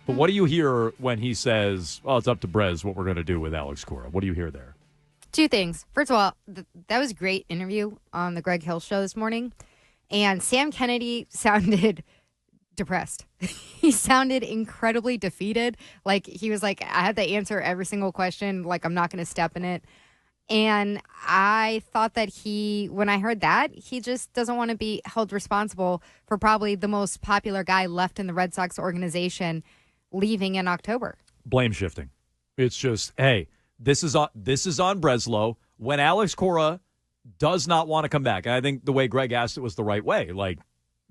But what do you hear when he says, "Oh, it's up to Brez what we're going to do with Alex Cora"? What do you hear there? Two things. First of all, that was a great interview on the Greg Hill show this morning. And Sam Kennedy sounded depressed. He sounded incredibly defeated. Like, he was like, I had to answer every single question. Like, I'm not going to step in it. And I thought that when I heard that, he just doesn't want to be held responsible for probably the most popular guy left in the Red Sox organization leaving in October. Blame shifting. It's just, hey, this is on Breslow. When Alex Cora does not want to come back, and I think the way Greg asked it was the right way. Like,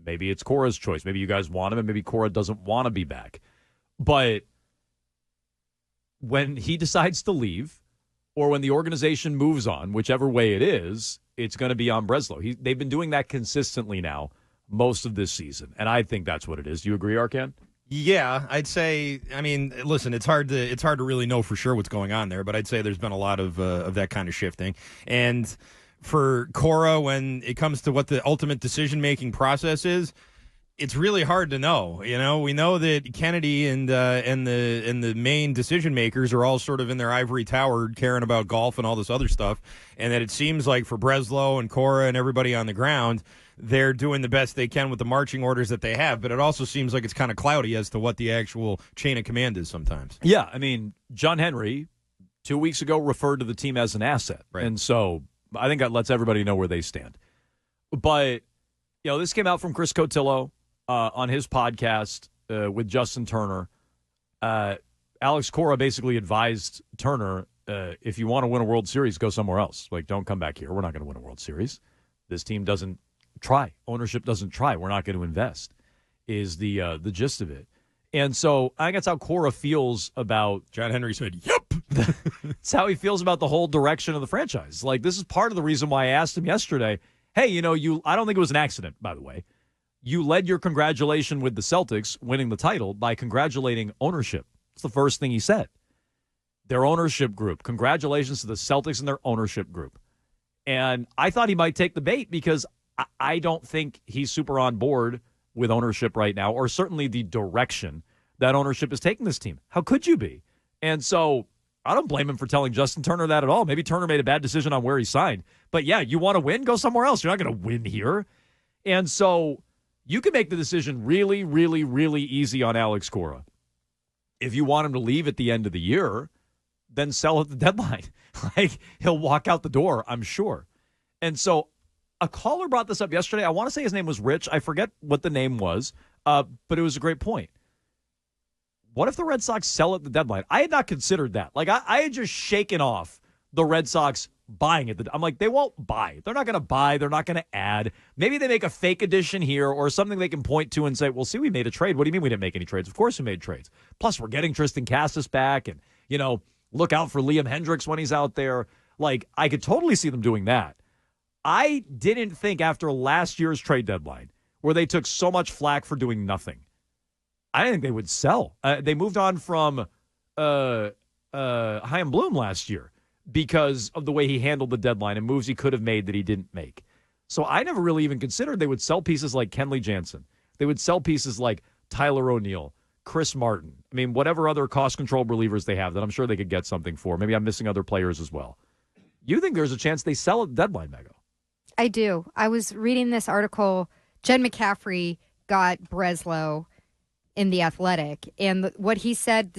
maybe it's Cora's choice. Maybe you guys want him, and maybe Cora doesn't want to be back. But when he decides to leave, or when the organization moves on, whichever way it is, it's going to be on Breslow. They've been doing that consistently now most of this season, and I think that's what it is. Do you agree, Arcan? Yeah, I'd say. I mean, listen, it's hard to really know for sure what's going on there, but I'd say there's been a lot of that kind of shifting. And for Cora, when it comes to what the ultimate decision-making process is, it's really hard to know. You know, we know that Kennedy and the main decision makers are all sort of in their ivory tower, caring about golf and all this other stuff, and that it seems like for Breslow and Cora and everybody on the ground, they're doing the best they can with the marching orders that they have. But it also seems like it's kind of cloudy as to what the actual chain of command is sometimes. Yeah, I mean, John Henry 2 weeks ago referred to the team as an asset, right. And so I think that lets everybody know where they stand. But this came out from Chris Cotillo. On his podcast with Justin Turner, Alex Cora basically advised Turner, if you want to win a World Series, go somewhere else. Like, don't come back here. We're not going to win a World Series. This team doesn't try. Ownership doesn't try. We're not going to invest, is the gist of it. And so I think that's how Cora feels about... John Henry said, yep. It's how he feels about the whole direction of the franchise. Like, this is part of the reason why I asked him yesterday, hey, I don't think it was an accident, by the way. You led your congratulation with the Celtics winning the title by congratulating ownership. That's the first thing he said. Their ownership group. Congratulations to the Celtics and their ownership group. And I thought he might take the bait because I don't think he's super on board with ownership right now, or certainly the direction that ownership is taking this team. How could you be? And so I don't blame him for telling Justin Turner that at all. Maybe Turner made a bad decision on where he signed. But yeah, you want to win? Go somewhere else. You're not going to win here. And so... you can make the decision really, really, really easy on Alex Cora. If you want him to leave at the end of the year, then sell at the deadline. Like, he'll walk out the door, I'm sure. And so a caller brought this up yesterday. I want to say his name was Rich. I forget what the name was, but it was a great point. What if the Red Sox sell at the deadline? I had not considered that. Like, I had just shaken off the Red Sox buying it. I'm like, they won't buy. They're not going to buy. They're not going to add. Maybe they make a fake edition here or something they can point to and say, well, see, we made a trade. What do you mean we didn't make any trades? Of course we made trades. Plus, we're getting Tristan Cassis back and, look out for Liam Hendricks when he's out there. Like, I could totally see them doing that. I didn't think after last year's trade deadline where they took so much flack for doing nothing, I didn't think they would sell. They moved on from Chaim Bloom last year because of the way he handled the deadline and moves he could have made that he didn't make. So I never really even considered they would sell pieces like Kenley Jansen. They would sell pieces like Tyler O'Neill, Chris Martin. I mean, whatever other cost-controlled relievers they have that I'm sure they could get something for. Maybe I'm missing other players as well. You think there's a chance they sell at the deadline, Mego? I do. I was reading this article. Jen McCaffrey got Breslow in The Athletic, and what he said,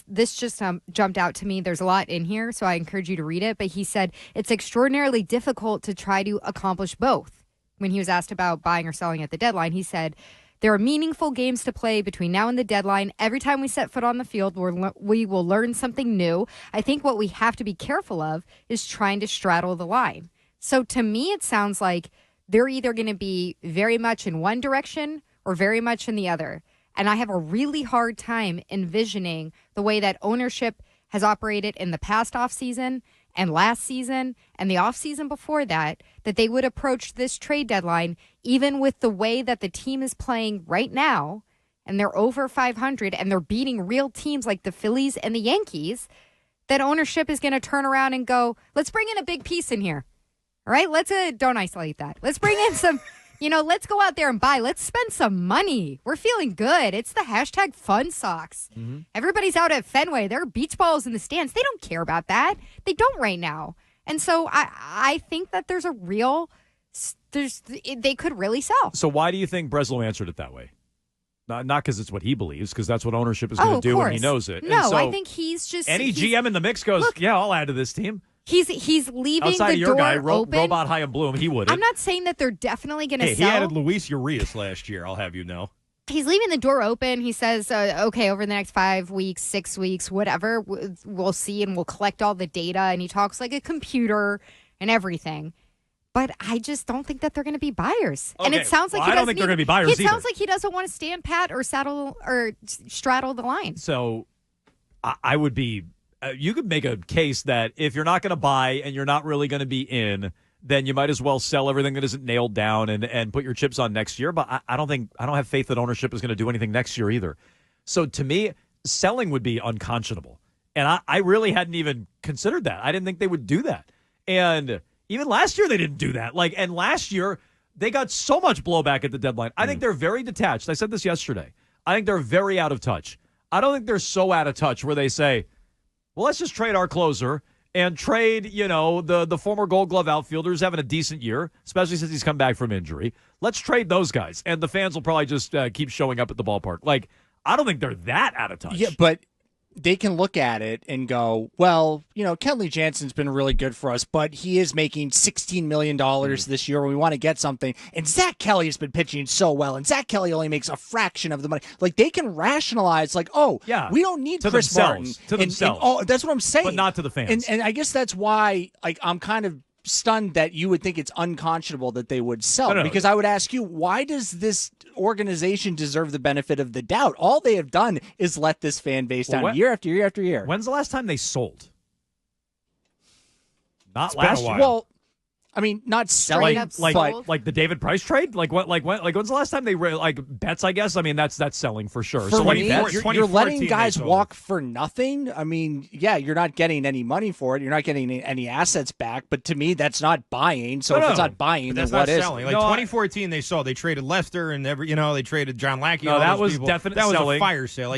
this just jumped out to me. There's a lot in here, so I encourage you to read it. But he said it's extraordinarily difficult to try to accomplish both. When he was asked about buying or selling at the deadline, he said, there are meaningful games to play between now and the deadline. Every time we set foot on the field, we will learn something new. I think what we have to be careful of is trying to straddle the line. So to me, it sounds like they're either going to be very much in one direction or very much in the other. And I have a really hard time envisioning the way that ownership has operated in the past offseason and last season and the offseason before that they would approach this trade deadline, even with the way that the team is playing right now, and they're over 500 and they're beating real teams like the Phillies and the Yankees, that ownership is going to turn around and go, let's bring in a big piece in here. All right, let's don't isolate that. Let's bring in some let's go out there and buy. Let's spend some money. We're feeling good. It's the hashtag Fun Sox. Mm-hmm. Everybody's out at Fenway. There are beach balls in the stands. They don't care about that. They don't right now. And so I think that there's a real they could really sell. So why do you think Breslow answered it that way? Not because it's what he believes, because that's what ownership is going to do, and he knows it. No, I think he's just any GM in the mix goes, yeah, I'll add to this team. He's leaving outside the of your door guy, open. Robot Chaim Bloom, he wouldn't. I'm not saying that they're definitely going to sell. He added Luis Urias last year, I'll have you know. He's leaving the door open. He says, okay, over the next 5 weeks, 6 weeks, whatever, we'll see and we'll collect all the data. And he talks like a computer and everything. But I just don't think that they're going to be buyers. Okay. And it sounds like I don't think they're going to be buyers either. It sounds like he doesn't want to stand pat or straddle the line. So I would be you could make a case that if you're not going to buy and you're not really going to be in, then you might as well sell everything that isn't nailed down and put your chips on next year. But I don't have faith that ownership is going to do anything next year either. So to me, selling would be unconscionable. And I really hadn't even considered that. I didn't think they would do that. And even last year they didn't do that. And last year they got so much blowback at the deadline. I think they're very detached. I said this yesterday. I think they're very out of touch. I don't think they're so out of touch where they say, well, let's just trade our closer and trade, the former Gold Glove outfielder who's having a decent year, especially since he's come back from injury. Let's trade those guys, and the fans will probably just keep showing up at the ballpark. I don't think they're that out of touch. Yeah, but they can look at it and go, well, Kenley Jansen's been really good for us, but he is making $16 million this year. We want to get something. And Zach Kelly has been pitching so well, and Zach Kelly only makes a fraction of the money. They can rationalize, we don't need to Chris Martin. To themselves. That's what I'm saying. But not to the fans. And I guess that's why I'm kind of stunned that you would think it's unconscionable that they would sell. No. Because I would ask you, why does this organization deserve the benefit of the doubt? All they have done is let this fan base down year after year after year. When's the last time they sold? Not It's last been a year. while. Well, I mean, not selling, like the David Price trade. When's the last time they bets? I guess. I mean, that's selling for sure. For So me, bets? you're letting guys walk for nothing. I mean, yeah, you're not getting any money for it. You're not getting any assets back. But to me, that's not buying. So if it's not buying, then that's what not is? selling. 2014, they sold. They traded Lester and they traded John Lackey. No, all that those was people. definite That was selling. a fire sale.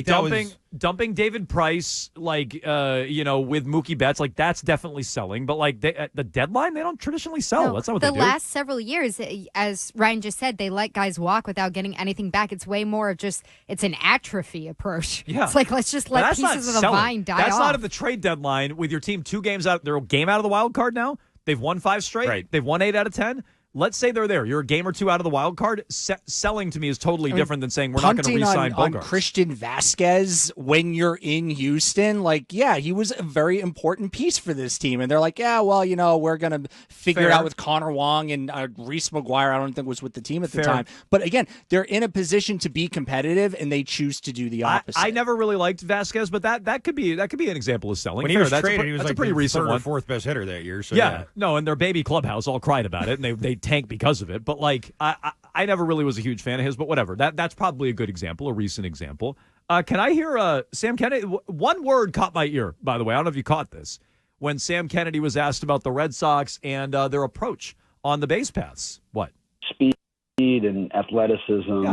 Dumping David Price, with Mookie Betts, that's definitely selling. But the deadline, they don't traditionally sell. No, That's not what they do. The last several years, as Ryan just said, they let guys walk without getting anything back. It's way more of it's an atrophy approach. Yeah. It's let's just let pieces of the vine die off. That's not at the trade deadline with your team 2 games out. They're a game out of the wild card now. They've won 5 straight. Right. They've won 8 out of 10. Let's say they're there. You're a game or 2 out of the wild card. Selling to me is totally different than saying we're not going to re-sign on Bogaerts. Christian Vasquez when you're in Houston, he was a very important piece for this team. And they're we're going to figure it out with Connor Wong and Reese McGuire. I don't think was with the team at the time. But again, they're in a position to be competitive, and they choose to do the opposite. I never really liked Vasquez, but that could be an example of selling. When he was traded, he was a pretty the recent third one. or 4th best hitter that year. So no, and their baby clubhouse all cried about it, and they tanked because of it. But I never really was a huge fan of his. But whatever, that's probably a good example, a recent example. Can I hear Sam Kennedy? One word caught my ear, by the way. I don't know if you caught this when Sam Kennedy was asked about the Red Sox and their approach on the base paths. What? Speed and athleticism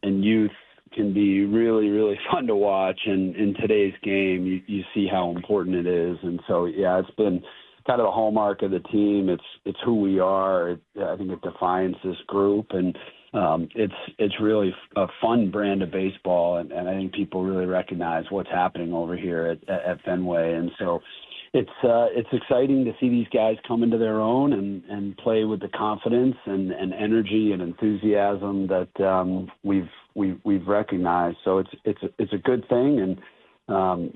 and youth can be really, really fun to watch. And in today's game, you see how important it is. And so, it's been kind of the hallmark of the team. It's who we are. I think it defines this group, and it's really a fun brand of baseball. And I think people really recognize what's happening over here at Fenway. And so it's exciting to see these guys come into their own and play with the confidence and energy and enthusiasm that we've recognized. So it's a good thing, and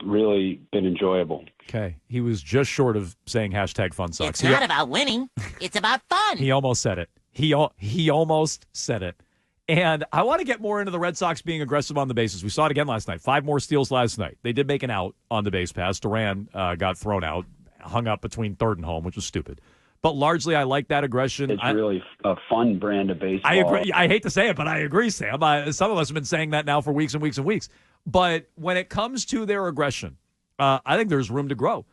really been enjoyable. Okay. He was just short of saying hashtag Fun Sox. It's not about winning. It's about fun. He almost said it. He almost said it. And I want to get more into the Red Sox being aggressive on the bases. We saw it again last night. 5 more steals last night. They did make an out on the base pass. Duran got thrown out, hung up between third and home, which was stupid. But largely, I like that aggression. It's really a fun brand of baseball. I agree. I hate to say it, but I agree, Sam. Some of us have been saying that now for weeks and weeks and weeks. But when it comes to their aggression, I think there's room to grow.